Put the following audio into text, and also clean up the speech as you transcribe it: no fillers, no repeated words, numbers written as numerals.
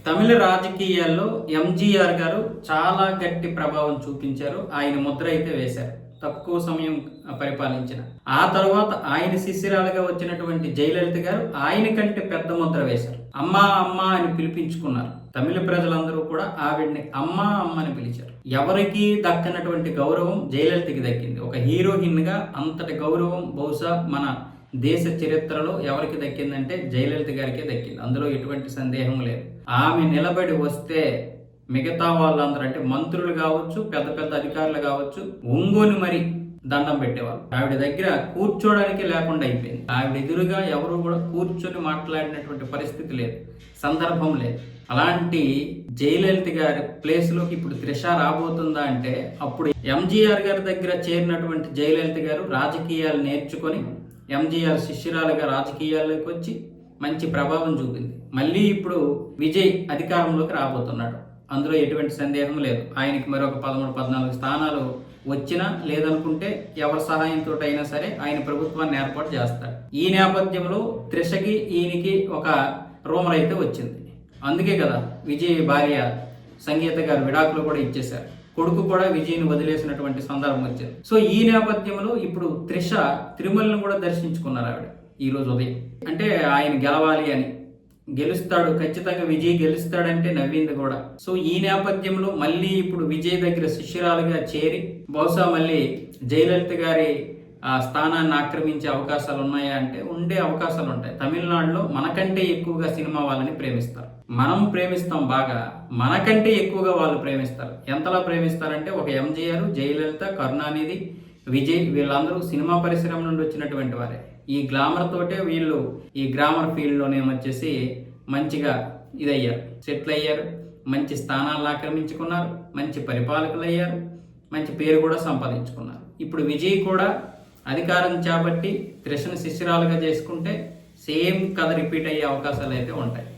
తమిళ రాజకీయాల్లో ఎంజీఆర్ గారు చాలా గట్టి ప్రభావం చూపించారు. ఆయన ముద్ర అయితే వేశారు తక్కువ సమయం పరిపాలించిన. ఆ తర్వాత ఆయన శిష్యురాలుగా వచ్చినటువంటి జయలలిత గారు ఆయన కంటే పెద్ద ముద్ర వేశారు. అమ్మా అమ్మా అని పిలిపించుకున్నారు. తమిళ ప్రజలందరూ కూడా ఆవిడ్ని అమ్మా అమ్మ అని పిలిచారు. ఎవరికి దక్కనటువంటి గౌరవం జయలలితకి దక్కింది. ఒక హీరోయిన్ గా అంతటి గౌరవం బహుశా మన దేశ చరిత్రలో ఎవరికి దక్కిందంటే జయలలిత గారికే దక్కింది. అందులో ఎటువంటి సందేహం లేదు. ఆమె నిలబడి వస్తే మిగతా వాళ్ళందరూ అంటే మంత్రులు కావచ్చు, పెద్ద పెద్ద అధికారులు కావచ్చు, ఒంగోని మరి దండం పెట్టేవాళ్ళు. ఆవిడ దగ్గర కూర్చోడానికి లేకుండా అయిపోయింది. ఆవిడ ఎదురుగా ఎవరు కూడా కూర్చొని మాట్లాడినటువంటి పరిస్థితి లేదు, సందర్భం లేదు. అలాంటి జయలలిత గారి ప్లేస్ లోకి ఇప్పుడు త్రిష రాబోతుందా అంటే అప్పుడు ఎంజీఆర్ గారి దగ్గర చేరినటువంటి జయలలిత గారు రాజకీయాలు నేర్చుకొని ఎంజీఆర్ శిష్యురాలుగా రాజకీయాల్లోకి వచ్చి మంచి ప్రభావం చూపింది. మళ్ళీ ఇప్పుడు విజయ్ అధికారంలోకి రాబోతున్నాడు, అందులో ఎటువంటి సందేహం లేదు. ఆయనకి మరొక 13-14 స్థానాలు వచ్చినా లేదనుకుంటే ఎవరి సహాయంతో అయినా సరే ఆయన ప్రభుత్వాన్ని ఏర్పాటు చేస్తాడు. ఈ నేపథ్యంలో త్రిషకి ఈయనకి ఒక రూమర్ అయితే వచ్చింది. అందుకే కదా విజయ్ భార్య సంగీత గారు విడాకులు కూడా ఇచ్చేశారు. కొడుకు కూడా విజయ్ని వదిలేసినటువంటి సందర్భం వచ్చింది. సో ఈ నేపథ్యంలో ఇప్పుడు త్రిష తిరుమలను కూడా దర్శించుకున్నారు ఆవిడ ఈ రోజు ఉదయం. అంటే ఆయన గెలవాలి అని, గెలుస్తాడు ఖచ్చితంగా విజయ్ గెలుస్తాడంటే నవ్వింది కూడా. సో ఈ నేపథ్యంలో మళ్ళీ ఇప్పుడు విజయ్ దగ్గర శిష్యురాలుగా చేరి బహుశా మళ్ళీ జయలలిత గారి స్థానాన్ని ఆక్రమించే అవకాశాలు ఉన్నాయా అంటే ఉండే అవకాశాలు ఉంటాయి. తమిళనాడులో మనకంటే ఎక్కువగా సినిమా వాళ్ళని ప్రేమిస్తారు. మనం ప్రేమిస్తాం బాగా, మనకంటే ఎక్కువగా వాళ్ళు ప్రేమిస్తారు. ఎంతలా ప్రేమిస్తారంటే ఒక ఎంజీఆర్, జయలలిత, కరుణానిధి, విజయ్ వీళ్ళందరూ సినిమా పరిశ్రమ నుండి వచ్చినటువంటి వారే. ఈ గ్లామర్ తోటే వీళ్ళు ఈ గ్రామర్ ఫీల్డ్లోనే వచ్చేసి మంచిగా ఇదయ్యారు, సెటిల్ అయ్యారు, మంచి స్థానాలను ఆక్రమించుకున్నారు, మంచి పరిపాలకులు అయ్యారు, మంచి పేరు కూడా సంపాదించుకున్నారు. ఇప్పుడు విజయ్ కూడా అధికారం చేపట్టి త్రిషను శిష్యురాలుగా చేసుకుంటే సేమ్ కథ రిపీట్ అయ్యే అవకాశాలు అయితే ఉంటాయి.